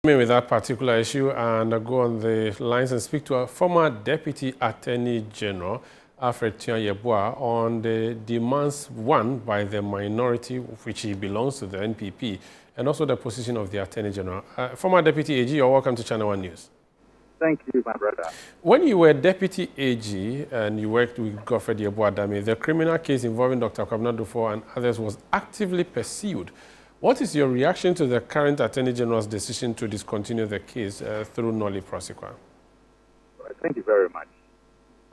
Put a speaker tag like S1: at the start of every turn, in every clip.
S1: With that particular issue, and go on the lines and speak to a former Deputy Attorney General, Alfred Yeboah, on the demands won by the minority, which he belongs to, the NPP, and also the position of the Attorney General. Former Deputy AG, you're welcome to ChannelOne News.
S2: Thank you, my brother.
S1: When you were Deputy AG and you worked with Godfred Yeboah, the criminal case involving Dr. Duffuor and others was actively pursued. What is your reaction to the current Attorney General's decision to discontinue the case through Nolle Prosequi?
S2: Thank you very much.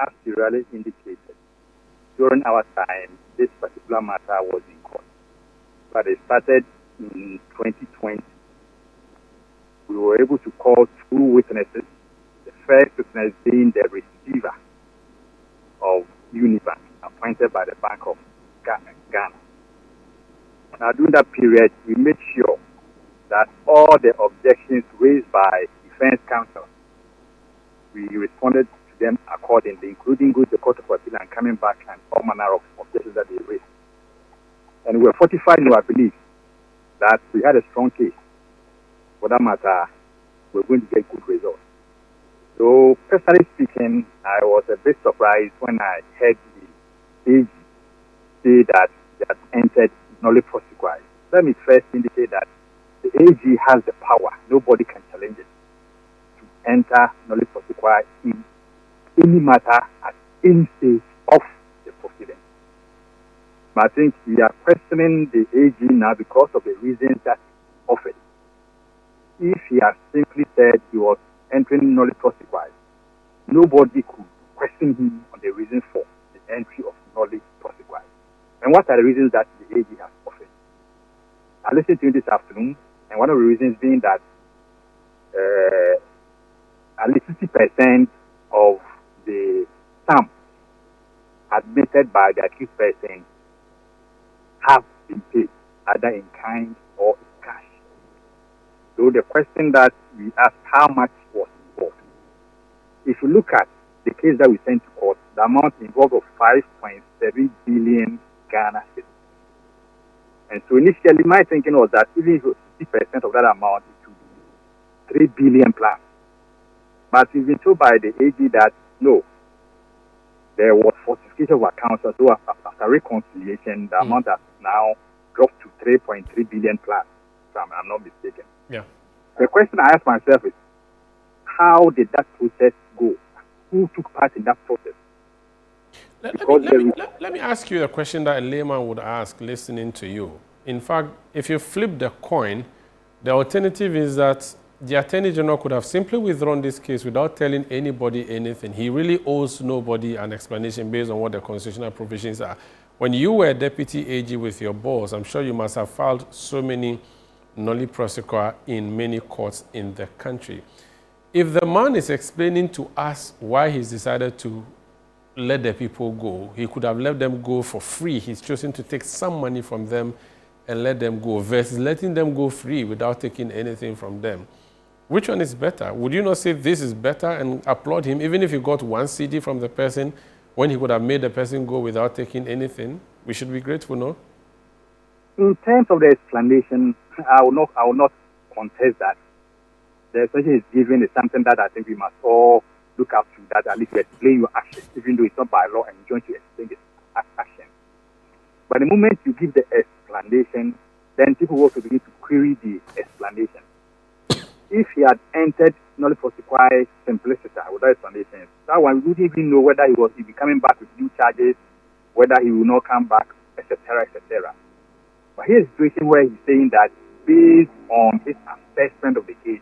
S2: As you really indicated, during our time, this particular matter was in court. But it started in 2020. We were able to call two witnesses, the first witness being the receiver of Unibank, appointed by the Bank of Ghana. Now, during that period, we made sure that all the objections raised by defense counsel, we responded to them accordingly, including going to the Court of Appeal and coming back and all manner of objections that they raised. And we were fortified in our belief that we had a strong case. For that matter, we're going to get good results. So, personally speaking, I was a bit surprised when I heard the AG say that they had entered Nolle Prosequi. Let me first indicate that the AG has the power. Nobody can challenge it to enter Nolle Prosequi in any matter at any stage of the proceeding. But I think we are questioning the AG now because of the reasons that offered. If he had simply said he was entering Nolle Prosequi, nobody could question him on the reason for the entry of Nolle Prosequi. And what are the reasons that the AG has offered? I listened to him this afternoon, and one of the reasons being that at least 50% of the sum admitted by the accused person have been paid, either in kind or in cash. So the question that we asked, how much was involved? If you look at the case that we sent to court, the amount involved was 5.7 billion Ghana cedis. And so initially my thinking was that even if it was 50% of that amount, it would be 3 billion plus. But we've been told by the AG that no, there was falsification of accounts, and so after reconciliation, the amount has now dropped to 3.3 billion plus, if I'm not mistaken.
S1: Yeah.
S2: The question I ask myself is, how did that process go? Who took part in that process?
S1: Let me ask you a question that a layman would ask listening to you. In fact, if you flip the coin, the alternative is that the Attorney General could have simply withdrawn this case without telling anybody anything. He really owes nobody an explanation based on what the constitutional provisions are. When you were Deputy AG with your boss, I'm sure you must have filed so many Nolle Prosequi in many courts in the country. If the man is explaining to us why he's decided to let the people go, he could have let them go for free. He's chosen to take some money from them and let them go versus letting them go free without taking anything from them. Which one is better? Would you not say this is better and applaud him, even if you got one CD from the person when he could have made the person go without taking anything? We should be grateful, no?
S2: In terms of the explanation, I will not contest that. The explanation is given is something that I think we must all look up to, that at least you explain your actions, even though it's not by law and you don't explain this action. But the moment you give the explanation, then people will also begin to query the explanation. If he had entered Nolle Prosequi simpliciter without explanation, that one we wouldn't even know whether he will be coming back with new charges, whether he will not come back, etc., etc. But here's a situation where he's saying that based on his assessment of the case,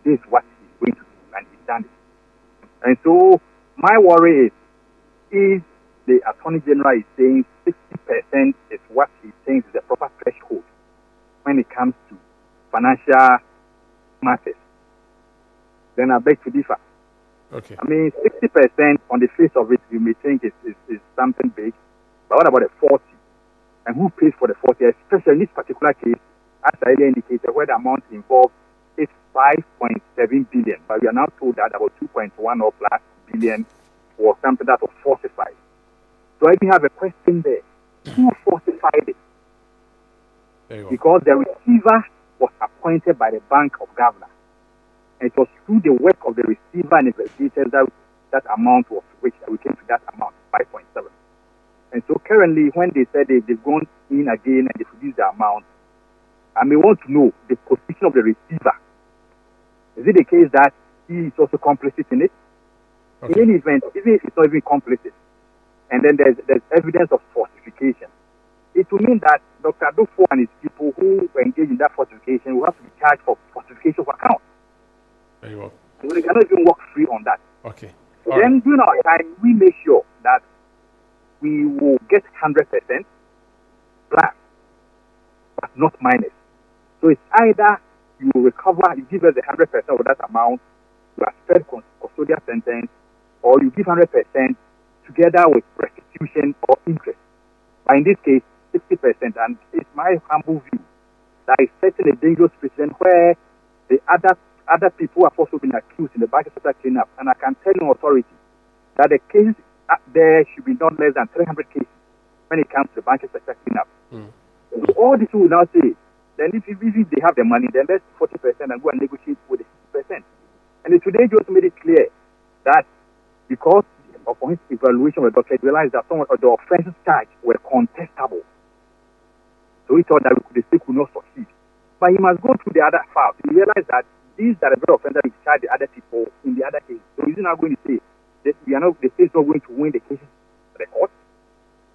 S2: this is what he's going to do, and he's done it. And so my worry is, if the Attorney General is saying 60% is what he thinks is the proper threshold when it comes to financial matters, then I beg to differ.
S1: Okay.
S2: I mean, 60% on the face of it, you may think is something big, but what about the 40? And who pays for the 40? Especially in this particular case, as I earlier indicated, where the amount involved is 5.7 billion, but we are now told that about 2.1 or plus billion was something that was falsified. So I have a question there. Who falsified it? Because the receiver was appointed by the Bank of Ghana. And it was through the work of the receiver and investigators that amount was reached, that we came to that amount, 5.7. And so currently, when they said they've gone in again and they produced the amount, I may want to know the position of the receiver. Is it the case that he is also complicit in it? Okay. In any event, even if it's not even complicit, and then there's evidence of falsification, it will mean that Dr. Duffuor and his people who engage in that falsification will have to be charged for falsification of accounts.
S1: Very well.
S2: So they cannot even work free on that.
S1: Okay.
S2: So then during our time, we make sure that we will get 100% plus, but not minus. So it's either you will recover, you give us the 100% of that amount, you are spared custodial sentence, or you give 100% together with restitution or interest. But in this case, 60%, and it's my humble view that is setting a dangerous precedent where the other people have also been accused in the banking sector cleanup, and I can tell you authority that the cases there should be not less than 300 cases when it comes to the banking sector cleanup. So all this will now say, then if they have the money, then let's 40% and go and negotiate with the 60%. And today just made it clear that because upon his evaluation of the docket, realized that some of the offenses charged were contestable. So he thought that the state could not succeed. But he must go through the other files. He realized that these are the very offenders which charge the other people in the other cases. So he's not going to say that the state is not going to win the cases at the court.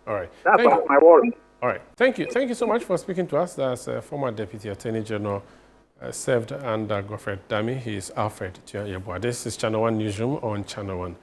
S1: All right.
S2: That's my worry.
S1: All right. Thank you. Thank you so much for speaking to us. That's former Deputy Attorney General served under Godfred Dami. He is Alfred Yeboah. This is Channel One Newsroom on Channel One.